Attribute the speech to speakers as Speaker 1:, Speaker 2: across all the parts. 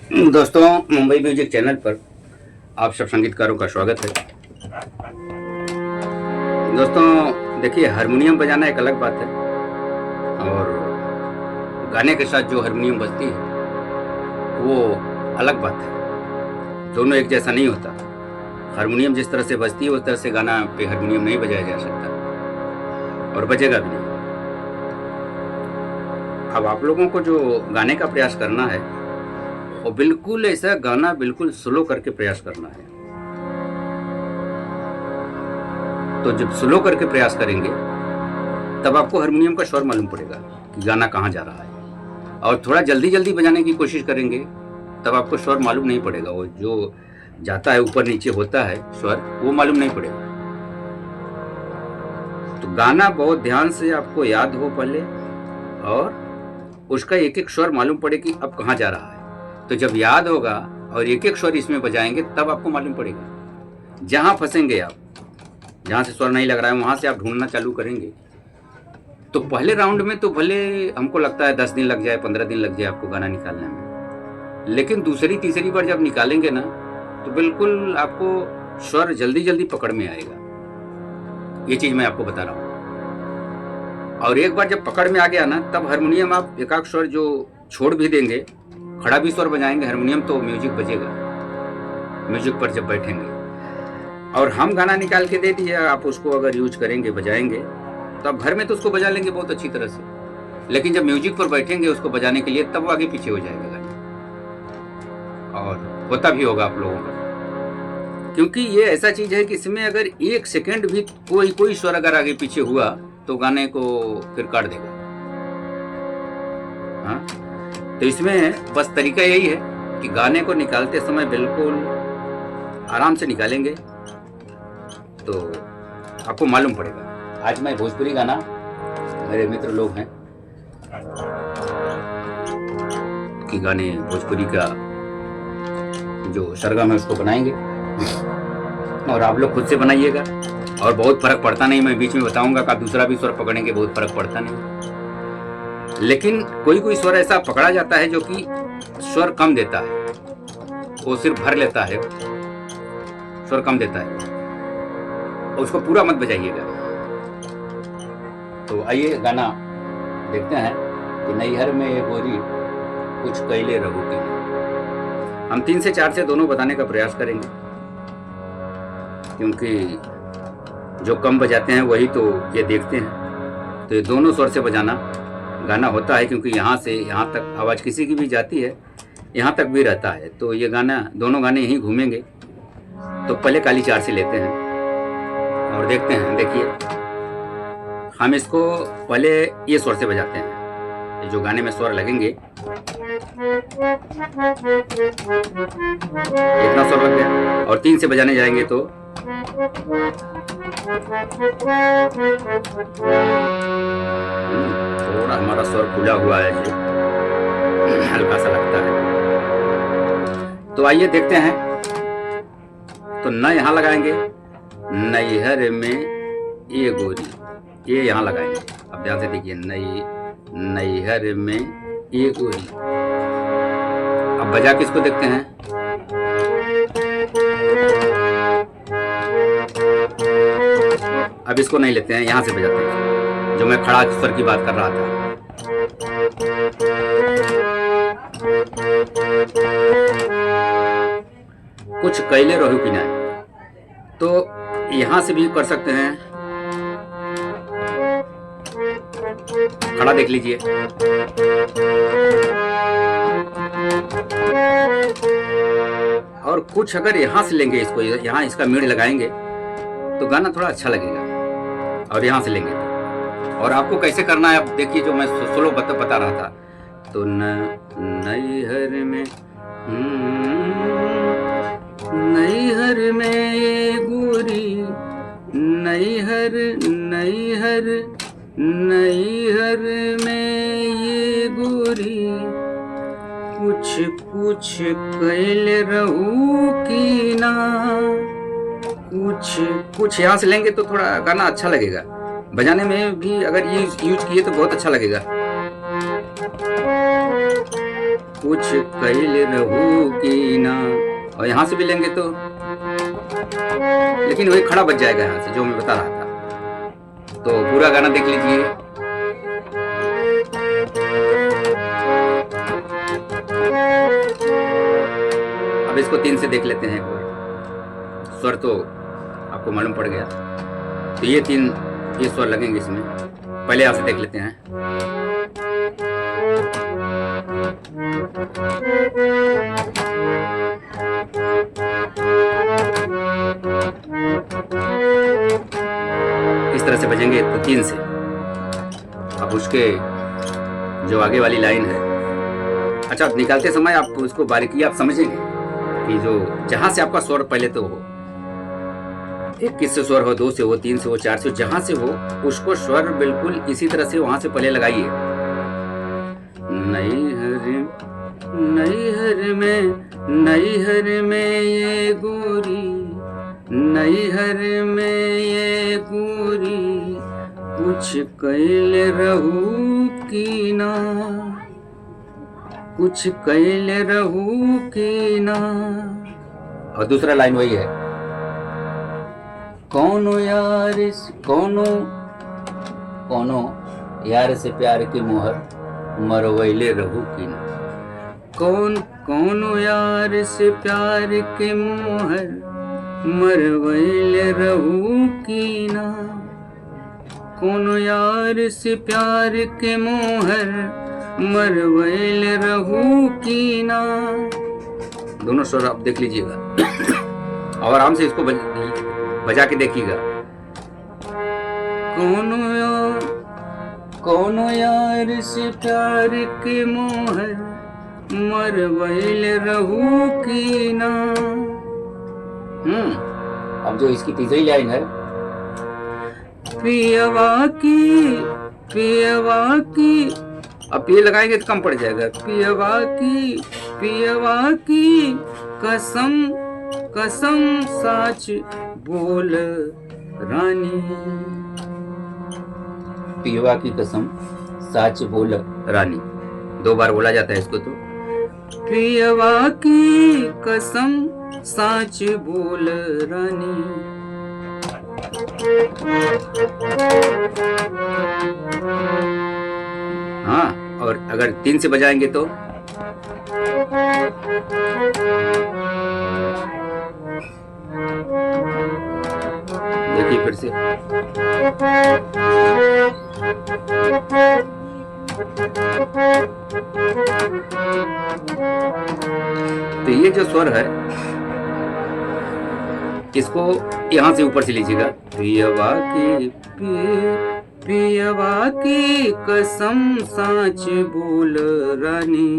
Speaker 1: दोस्तों, Mumbai music channel पर आप सब संगीतकारों का स्वागत है। दोस्तों देखिए, हारमोनियम बजाना एक अलग बात है और गाने के साथ जो हारमोनियम बजती है वो अलग बात है। दोनों एक जैसा नहीं होता। हारमोनियम जिस तरह से बजती है उस तरह से गाना पे हारमोनियम नहीं बजाया जा सकता और बजेगा भी नहीं। अब आप लोगों को जो गाने का प्रयास करना है और बिल्कुल ऐसा गाना बिल्कुल स्लो करके प्रयास करना है। तो जब स्लो करके प्रयास करेंगे तब आपको हारमोनियम का स्वर मालूम पड़ेगा कि गाना कहाँ जा रहा है। और थोड़ा जल्दी जल्दी बजाने की कोशिश करेंगे तब आपको स्वर मालूम नहीं पड़ेगा। वो जो जाता है ऊपर नीचे होता है स्वर, वो मालूम नहीं पड़ेगा। तो गाना बहुत ध्यान से आपको याद हो पहले और उसका एक एक स्वर मालूम पड़े कि अब कहाँ जा रहा है। तो जब याद होगा और एक एक स्वर इसमें बजाएंगे तब आपको मालूम पड़ेगा। जहां फंसेंगे आप, जहां से स्वर नहीं लग रहा है वहां से आप ढूंढना चालू करेंगे। तो पहले राउंड में तो भले हमको लगता है 10 दिन लग जाए, 15 दिन लग जाए आपको गाना निकालने में, लेकिन दूसरी तीसरी बार जब निकालेंगे ना तो बिल्कुल आपको स्वर जल्दी जल्दी पकड़ में आएगा। ये चीज मैं आपको बता रहा हूँ। और एक बार जब पकड़ में आ गया ना तब हारमोनियम आप एकाक स्वर जो छोड़ भी देंगे, खड़ा भी स्वर बजाएंगे हारमोनियम, तो म्यूजिक बजेगा। म्यूजिक पर जब बैठेंगे और हम गाना निकाल के दे दिए, आप उसको अगर यूज करेंगे, बजाएंगे, तो आप घर में तो उसको बजा लेंगे बहुत अच्छी तरह से, लेकिन जब म्यूजिक पर बैठेंगे उसको बजाने के लिए तब वो आगे पीछे हो जाएगा गाना। और होता भी होगा आप लोगों का, क्योंकि ये ऐसा चीज है कि इसमें अगर एक सेकेंड भी कोई स्वर अगर आगे पीछे हुआ तो गाने को फिर काट देगा। हाँ, तो इसमें बस तरीका यही है कि गाने को निकालते समय बिल्कुल आराम से निकालेंगे तो आपको मालूम पड़ेगा। आज मैं भोजपुरी गाना, मेरे मित्र लोग हैं कि गाने भोजपुरी का जो सरगम है उसको बनाएंगे और आप लोग खुद से बनाइएगा। और बहुत फर्क पड़ता नहीं, मैं बीच में बताऊंगा कि आप दूसरा भी स्वर पकड़ेंगे, बहुत फर्क पड़ता नहीं। लेकिन कोई कोई स्वर ऐसा पकड़ा जाता है जो कि स्वर कम देता है, वो सिर्फ भर लेता है, स्वर कम देता है, उसको पूरा मत बजाइएगा। तो आइए गाना देखते हैं कि नैहर में ये गोरी कुछ कैले रहू की। हम 3 से 4 से दोनों बताने का प्रयास करेंगे, क्योंकि जो कम बजाते हैं वही तो ये देखते हैं। तो ये दोनों स्वर से बजाना गाना होता है, क्योंकि यहाँ से यहाँ तक आवाज़ किसी की भी जाती है, यहाँ तक भी रहता है। तो ये गाना, दोनों गाने यहीं घूमेंगे। तो पहले काली 4 से लेते हैं और देखते हैं। देखिए, हम इसको पहले ये स्वर से बजाते हैं, जो गाने में स्वर लगेंगे। इतना स्वर लग गया और 3 से बजाने जाएंगे तो थोड़ा हमारा स्वर खुला हुआ है जो हल्का सा लगता है। तो आइए देखते हैं। तो न यहाँ लगाएंगे, नैहर में ये गोरी, ये यहाँ लगाएंगे। अब ध्यान से देखिए, नैहर में ये गोरी। अब बजा के इसको देखते हैं। अब इसको नहीं लेते हैं, यहाँ से बजाते हैं, जो मैं खड़ा स्वर की बात कर रहा था। कुछ कैले रहू की ना, तो यहां से भी कर सकते हैं। खड़ा देख लीजिए। और कुछ अगर यहां से लेंगे इसको, यहां इसका मीड लगाएंगे तो गाना थोड़ा अच्छा लगेगा। और यहां से लेंगे और आपको कैसे करना है, अब देखिए, जो मैं सोलो बता रहा था। तो नैहर में, नैहर में ये गोरी, नैहर नैहर नैहर में ये गोरी कुछ कुछ कैले रहू की ना। कुछ यहाँ से लेंगे तो थोड़ा गाना अच्छा लगेगा, बजाने में भी अगर ये यूज किए तो बहुत अच्छा लगेगा। कुछ कैले रहू की ना। और यहाँ से भी लेंगे तो, लेकिन वही खड़ा बच जाएगा यहाँ से, जो मैं बता रहा था। तो पूरा गाना देख लीजिए। अब इसको 3 से देख लेते हैं एक बार। स्वर तो आपको मालूम पड़ गया, तो ये 3 ये स्वर लगेंगे इसमें। पहले यहाँ से देख लेते हैं। इस तरह से बजेंगे तो 3 से। अब उसके जो आगे वाली लाइन है, अच्छा निकालते समय आप उसको बारीकी आप समझेंगे कि जो जहां से आपका स्वर पहले तो हो, 1 से स्वर हो, 2 से हो, 3 से हो, 4 से हो, जहां से हो उसको स्वर बिल्कुल इसी तरह से वहां से पहले लगाइए। नैहर में ये गोरी, नैहर में ये गोरी, कुछ कैले रहू की ना, कुछ कैले रहू की ना। और दूसरा लाइन वही है, कोनो यार से प्यार की मोहर, मरवैले रहू की ना। कोनो यार से प्यार के मोहर, मरवैले रहू की ना। कोनो यार से प्यार के मोहर, मरवैले रहू की ना। दोनों स्वर आप देख लीजिएगा और आराम से इसको बजा के देखिएगा। कोनो यार से प्यार के मोहर, मरवैले रहू की ना। अब जो इसकी तीसरी लाइन है, पियवा की, अब ये लगाएंगे तो कम पड़ जाएगा। पियवा की कसम साच बोल रानी, पियवा की कसम साच बोल रानी। 2 बार बोला जाता है इसको। तो पियवा की कसम साच बोल रानी। हाँ, और अगर 3 से बजाएंगे तो देखिए फिर से। तो ये जो स्वर है इसको यहां से ऊपर से लीजिएगा। पियवा की कसम साच बोल रानी।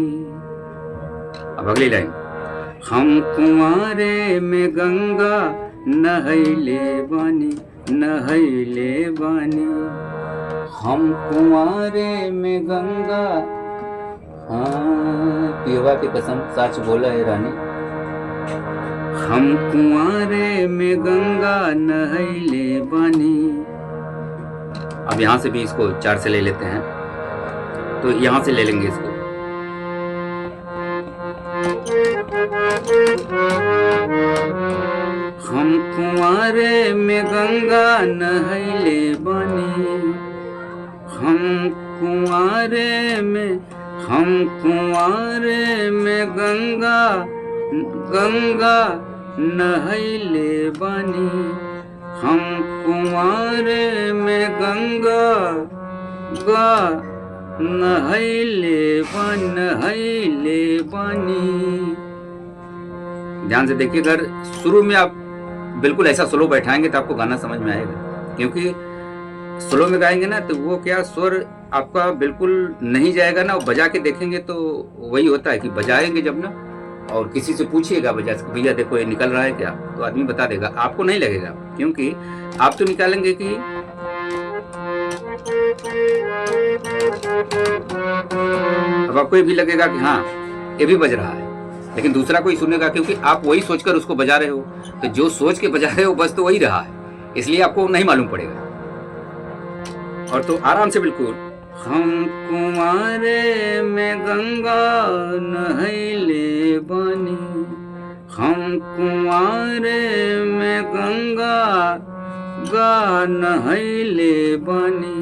Speaker 1: अब अगली लाइन, हम कुंवारे में गंगा नहैले बानी, हम कुंवारे में गंगा। हाँ, पियवा की कसम साच बोला है रानी, हम कुंवारे में गंगा नहैले बानी। अब यहाँ से भी इसको 4 से ले लेते हैं, तो यहाँ से ले लेंगे इसको। हम कुंवारे में गंगा नहैले बानी, हम कुंवारे में गंगा नहैले बानी, हम कुंवारे में गंगा नहैले बानी। ध्यान से देखिए, अगर शुरू में आप बिल्कुल ऐसा स्लो बैठाएंगे तो आपको गाना समझ में आएगा, क्योंकि स्लो में गाएंगे ना तो वो क्या स्वर आपका बिल्कुल नहीं जाएगा ना। बजा के देखेंगे तो वही होता है कि बजाएंगे जब ना, और किसी से पूछिएगा बजा के, भैया देखो ये निकल रहा है क्या, तो आदमी बता देगा, आपको नहीं लगेगा, क्योंकि आप तो निकालेंगे कि अब आपको ये भी लगेगा कि हाँ ये भी बज रहा है, लेकिन दूसरा कोई सुनेगा, क्योंकि आप वही सोचकर उसको बजा रहे हो। तो जो सोच के बजा रहे हो बस तो वही रहा है, इसलिए आपको नहीं मालूम पड़ेगा। और तो आराम से बिल्कुल हम कुंवारे में गंगा नहैले बानी, हम कुंवारे में गंगा नहैले बानी।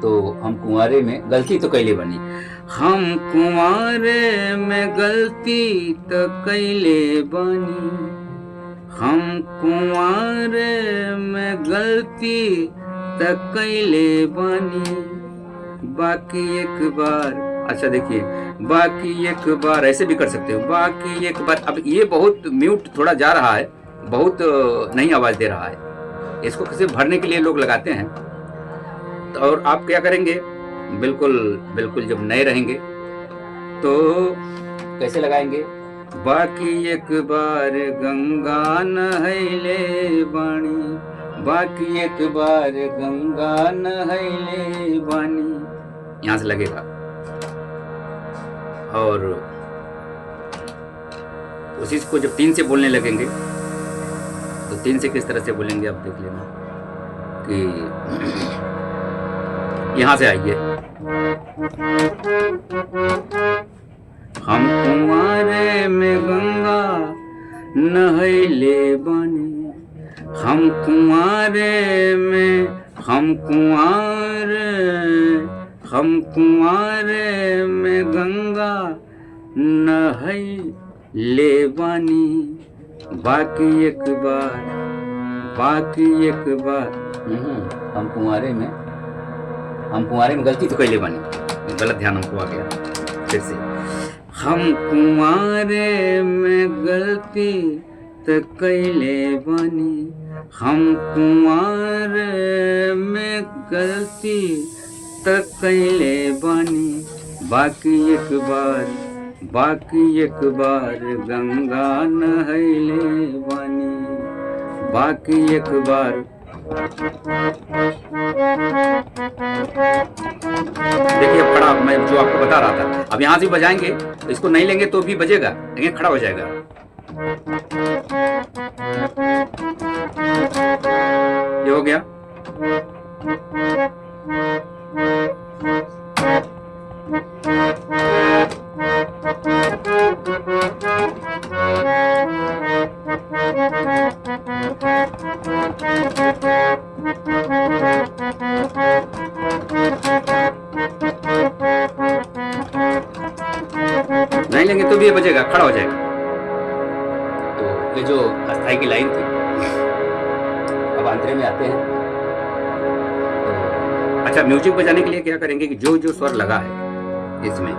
Speaker 1: तो हम कुंवारे में गलती तो कैले बनी, हम कुंवारे में गलती तो कैले बनी, हम कुंवारे में गलती तो कैले बनी। बाकी एक बार, अच्छा देखिए, बाकी एक बार ऐसे भी कर सकते हो, बाकी एक बार। अब ये बहुत म्यूट थोड़ा जा रहा है, बहुत नहीं आवाज दे रहा है, इसको किसी भरने के लिए लोग लगाते हैं। और आप क्या करेंगे, बिल्कुल बिल्कुल जब नए रहेंगे तो कैसे लगाएंगे, बाकी एक बार गंगा नहैले बानी, बाकी एक बार गंगा नहैले बानी, यहां से लगेगा। और उसी को जब 3 से बोलने लगेंगे तो 3 से किस तरह से बोलेंगे आप देख लेना कि यहां से आइए, हम कुंवारे में गंगा नहैले बानी, हम कुंवारे में, हम कुंवारे में गंगा नहैले बानी, बाकी एक बार, बाकी एक बार। हम कुंवारे में गलती तो कैले बनी, गलत ध्यान हमको आ गया फिर से। हम कुंवारे में गलती तो कैले बनी, हम कुंवारे में गलती तो कैले बनी, बाकी एक बार, बाकी एक बार गंगा नहैले बनी, बाकी एक बार। देखिए अब खड़ा, मैं जो आपको बता रहा था, अब यहां से बजाएंगे तो इसको नहीं लेंगे तो भी बजेगा, लेकिन खड़ा हो जाएगा। ये हो गया। नहीं लेंगे तो भी ये बजेगा, खड़ा हो जाएगा। तो ये जो अस्थाई की लाइन थी, अब अंतरे में आते हैं। तो अच्छा, म्यूजिक बजाने के लिए क्या करेंगे कि जो जो स्वर लगा है इसमें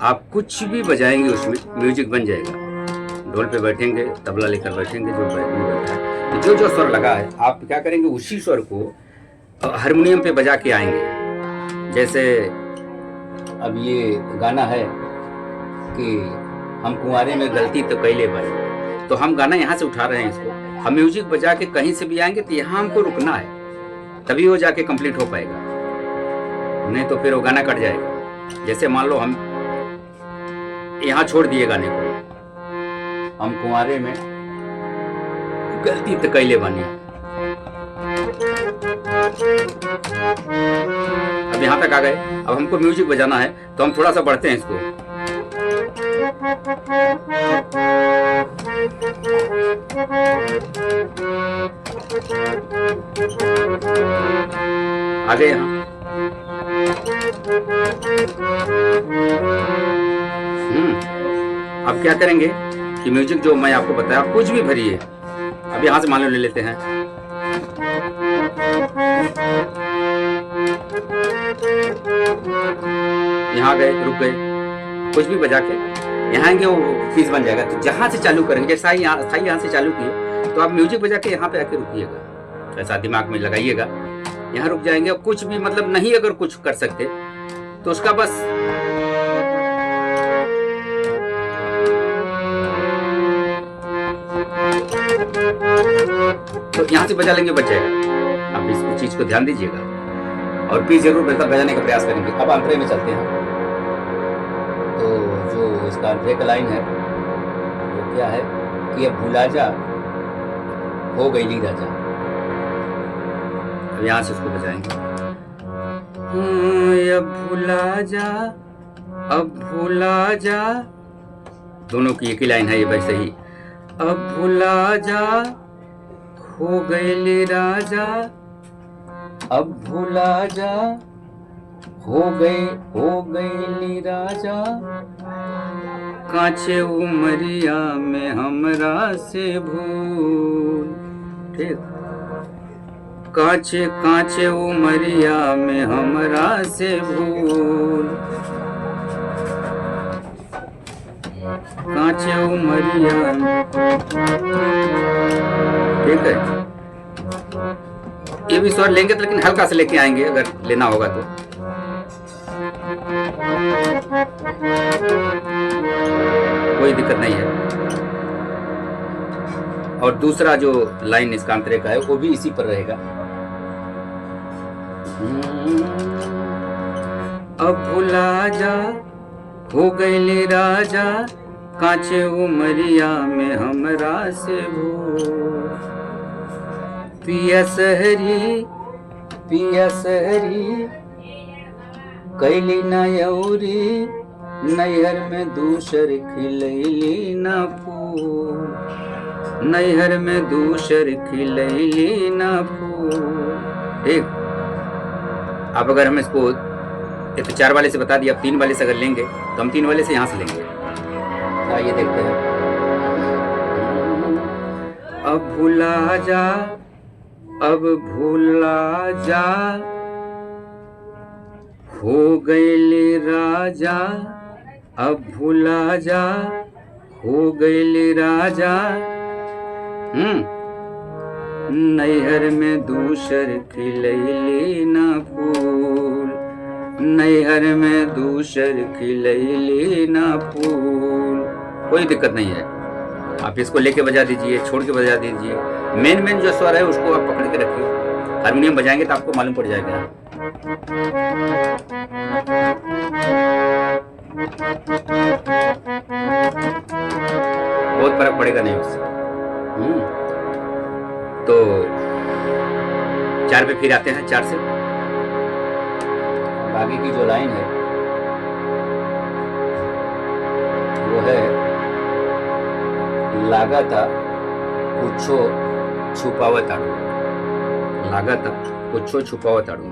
Speaker 1: आप कुछ भी बजाएंगे उसमें म्यूजिक बन जाएगा। ढोल पे बैठेंगे, तबला लेकर बैठेंगे, जो बैठा है, तो जो जो स्वर लगा है आप क्या करेंगे, उसी स्वर को हारमोनियम पे बजा के आएंगे। जैसे अब ये गाना है कि हम कुंवारे में गलती तो कैले बनी, तो हम गाना यहाँ से उठा रहे हैं, इसको हम म्यूजिक बजा के कहीं से भी आएंगे तो यहाँ हमको रुकना है, तभी वो जाके कंप्लीट हो पाएगा, नहीं तो फिर वो गाना कट जाएगा। जैसे मान लो हम यहाँ छोड़ दिए गाने को, हम कुंवारे में गलती तो कैले बनी, अब यहाँ तक आ गए। अब हमको म्यूजिक बजाना है तो हम थोड़ा सा बढ़ते हैं इसको, आगे यहाँ अब क्या करेंगे कि म्यूजिक जो मैं आपको बताया आप कुछ भी भरिए। अब यहाँ से मान लो ले लेते हैं, यहाँ गए, रुक गए, कुछ भी बजा के यहाँ आएंगे, वो पीस बन जाएगा। तो जहाँ से चालू करेंगे, जैसा यहाँ से चालू किए तो आप म्यूजिक बजा के यहाँ पे आके रुकिएगा, ऐसा दिमाग में लगाइएगा, यहाँ रुक जाएंगे। और कुछ भी मतलब नहीं अगर कुछ कर सकते तो उसका बस तो यहाँ से बजा लेंगे, बच जाएगा। आप इस चीज को ध्यान दीजिएगा और पीस जरूर बेहतर बजाने का प्रयास करेंगे। अब अंतरे में चलते हैं। तो जो इसका अंतरे का लाइन है वो क्या है कि अब भुला जा हो गई ली राजा। अब यहाँ से उसको बजाएंगे। अब भूला जा, अब भूला जा, दोनों की एक ही लाइन है ये वैसे ही। अब भूला जा, हो गए राजा, अब भूला जा, हो गए राजा, कांचे उमरिया में हमरा से भूल। ठीक, कांचे कांचे उमरिया में हमरा से भूल, कांचे उमरिया में। ठीक है, ये भी स्वर लेंगे तो लेकिन हल्का से लेके आएंगे अगर लेना होगा तो। कोई दिक्कत नहीं है। और दूसरा जो लाइन इसका अंतरे का है वो भी इसी पर रहेगा। अब भुला जा, हो गए राजा, कांचे उमरिया में हमरा से भूल। पिया सहरी, पिया सहरी, कैली नयौरी, नैहर में दूसर खिलैली न फूल, नैहर में दूसर खिलैली न फूल। ठीक, अब अगर हम इसको ये तो 4 वाले से बता दिया, अब 3 वाले से अगर लेंगे तो हम 3 वाले से यहाँ से लेंगे। आइए देखते हैं। अब भूला जा, अब भूला जा, हो गए राजा, अब भूला जा, हो गए राजा, नैहर में दूसर खिलैली न फूल, नैहर में दूसर खिलैली न फूल। कोई दिक्कत नहीं है, आप इसको लेके बजा दीजिए, छोड़ के बजा दीजिए। मेन जो स्वर है उसको आप पकड़ के रखिए। हारमोनियम बजाएंगे तो आपको मालूम पड़ जाएगा। बहुत फर्क पड़ेगा नहीं उससे। तो 4 पे फिर आते हैं। 4 से आगे की जो लाइन है वो है लागता कुछो छुपावताड़ू, लागता कुछो छुपावताड़ू।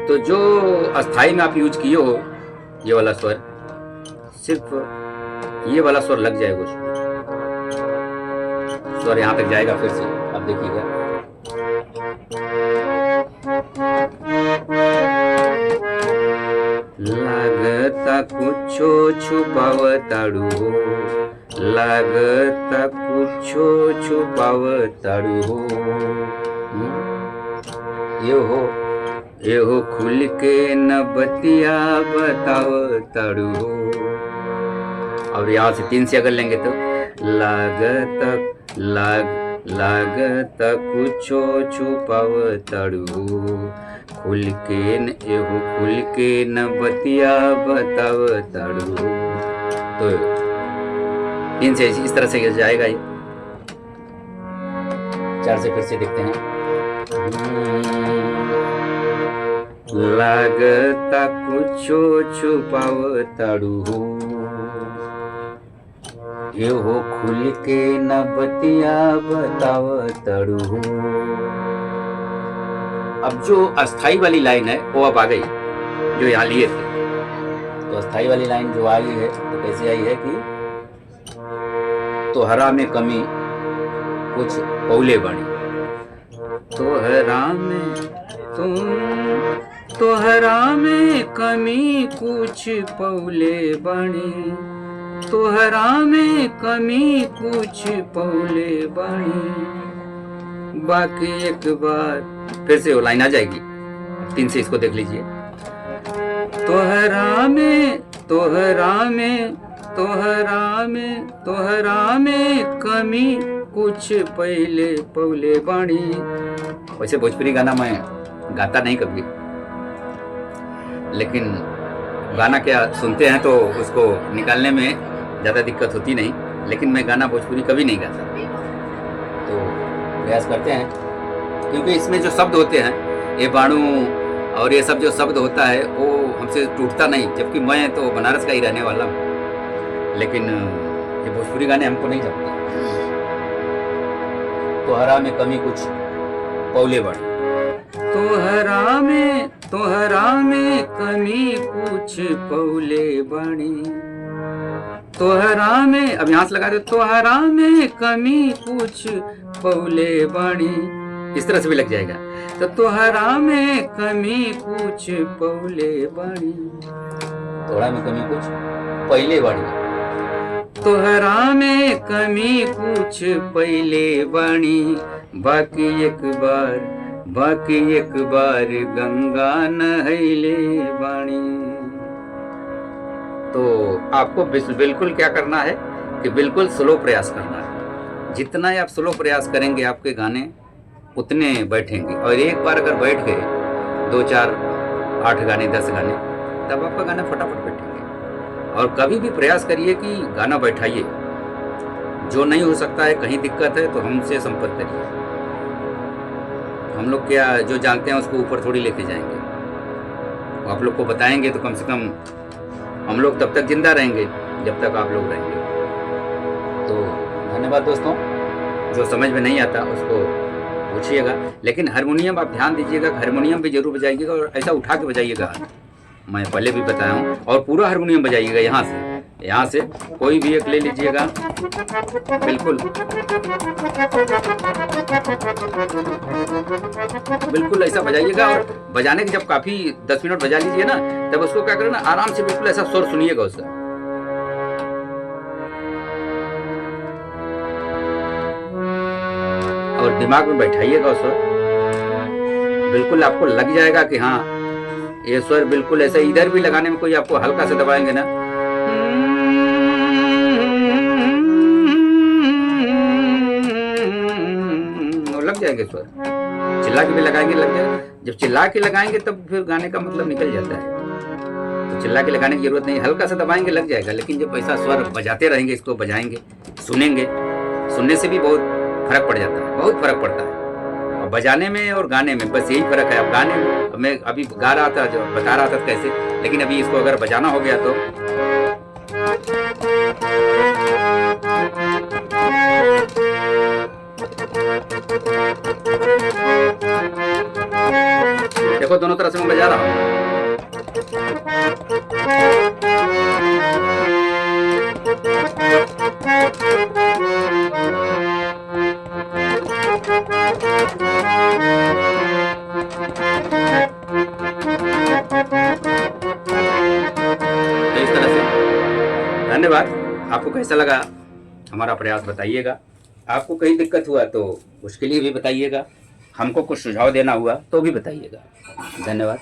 Speaker 1: तो जो अस्थाई में आप यूज किए हो ये वाला स्वर, सिर्फ ये वाला स्वर लग जाएगा उसमें। स्वर यहाँ तक जाएगा, फिर से आप देखिएगा। लागता कुछो छुपावताड़ू, लागता कुछो छुपावताड़ू। ये हो खुल के न बतिया बतावताड़ू। और यहाँ से 3 से अगर लेंगे तो लागता कुछो छुपावताड़ू, खुल के न बतिया बतावताड़ू। तो 3 से इस तरह से जाएगा ये। 4 से फिर से देखते हैं। लागता कुछो छुपावताड़ू, ये हो खुल के न बतिया बतावताड़ू। अब जो अस्थाई वाली लाइन है वो अब आ गई, जो यहाँ लिए थे। तो अस्थाई वाली लाइन जो आई है तो कैसे आई है कि तोहरा में कमी कुछ पौले बनी, तोहरा में कमी कुछ पौले बनी, तोहरा में कमी कुछ पौले बनी। बाकी एक बार फिर से वो लाइन आ जाएगी। 3 से इसको देख लीजिए। तोहरा में कमी कुछ पहले पौले बनी। वैसे भोजपुरी गाना मैं गाता नहीं कभी, लेकिन गाना क्या सुनते हैं तो उसको निकालने में ज़्यादा दिक्कत होती नहीं। लेकिन मैं गाना भोजपुरी कभी नहीं गाता, तो प्रयास करते हैं क्योंकि इसमें जो शब्द होते हैं ये बाणु और ये सब जो शब्द होता है वो हमसे टूटता नहीं, जबकि मैं तो बनारस का ही रहने वाला हूँ। लेकिन ये भोजपुरी गाने हमको नहीं जमते। तोहरा में कमी कुछ पौले बड़ी, तोहरा में कमी कुछ पौले बड़ी, तोहरा में, अब यहाँ से लगा दो, तोहरा में कमी कुछ पौले बड़ी, इस तरह से भी लग जाएगा। तो तोहरा में कमी कुछ पौले बड़ी, तोहरा में कमी कुछ पहले बड़ी, तोहरा में कमी कुछ पहले बड़ी, बाकी एक बार गंगा नहैले बाणी। तो आपको बिल्कुल क्या करना है कि बिल्कुल स्लो प्रयास करना है। जितना ही आप स्लो प्रयास करेंगे आपके गाने उतने बैठेंगे। और एक बार अगर बैठ गए 2, 4, 8 गाने 10 गाने, तब आपका गाना फटाफट बैठेंगे। और कभी भी प्रयास करिए कि गाना बैठाइए। जो नहीं हो सकता है, कहीं दिक्कत है तो हमसे संपर्क करिए। हम लोग क्या जो जानते हैं उसको ऊपर थोड़ी लेके जाएंगे, आप लोग को बताएंगे तो कम से कम हम लोग तब तक जिंदा रहेंगे जब तक आप लोग रहेंगे। तो धन्यवाद दोस्तों। जो समझ में नहीं आता उसको पूछिएगा। लेकिन हारमोनियम आप ध्यान दीजिएगा, हारमोनियम भी जरूर बजाइएगा और ऐसा उठा के बजाइएगा। मैं पहले भी बताया हूँ। और पूरा हारमोनियम बजाइएगा, यहाँ से कोई भी एक ले लीजिएगा, बिल्कुल ऐसा बजाइएगा। और बजाने के जब काफी 10 मिनट बजा लीजिए ना, तब उसको क्या करना, आराम से बिल्कुल ऐसा स्वर सुनिएगा उसका। और दिमाग में बैठाइएगा उस स्वर, बिल्कुल आपको लग जाएगा कि हाँ ये स्वर बिल्कुल ऐसा। इधर भी लगाने में कोई आपको हल्का से दबाएंगे ना, लग जाएंगे स्वर। चिल्ला के भी लगाएंगे लग जाएगा। जब चिल्ला के लगाएंगे तब फिर गाने का मतलब निकल जाता है। तो चिल्ला के लगाने की जरूरत नहीं, हल्का सा दबाएंगे लग जाएगा। लेकिन जब ऐसा स्वर बजाते रहेंगे, इसको बजाएंगे, सुनेंगे, सुनने से भी बहुत फर्क पड़ जाता है, बहुत फर्क पड़ता है। और बजाने में और गाने में बस यही फर्क है। अब गाने में मैं अभी गा रहा था, जो बता रहा था कैसे, लेकिन अभी इसको अगर बजाना हो गया तो देखो दोनों तरह से मैं बजा रहा हूँ। तो इस तरह से। धन्यवाद। आपको कैसा लगा हमारा प्रयास बताइएगा। आपको कहीं दिक्कत हुआ तो उसके लिए भी बताइएगा। हमको कुछ सुझाव देना हुआ तो भी बताइएगा। धन्यवाद।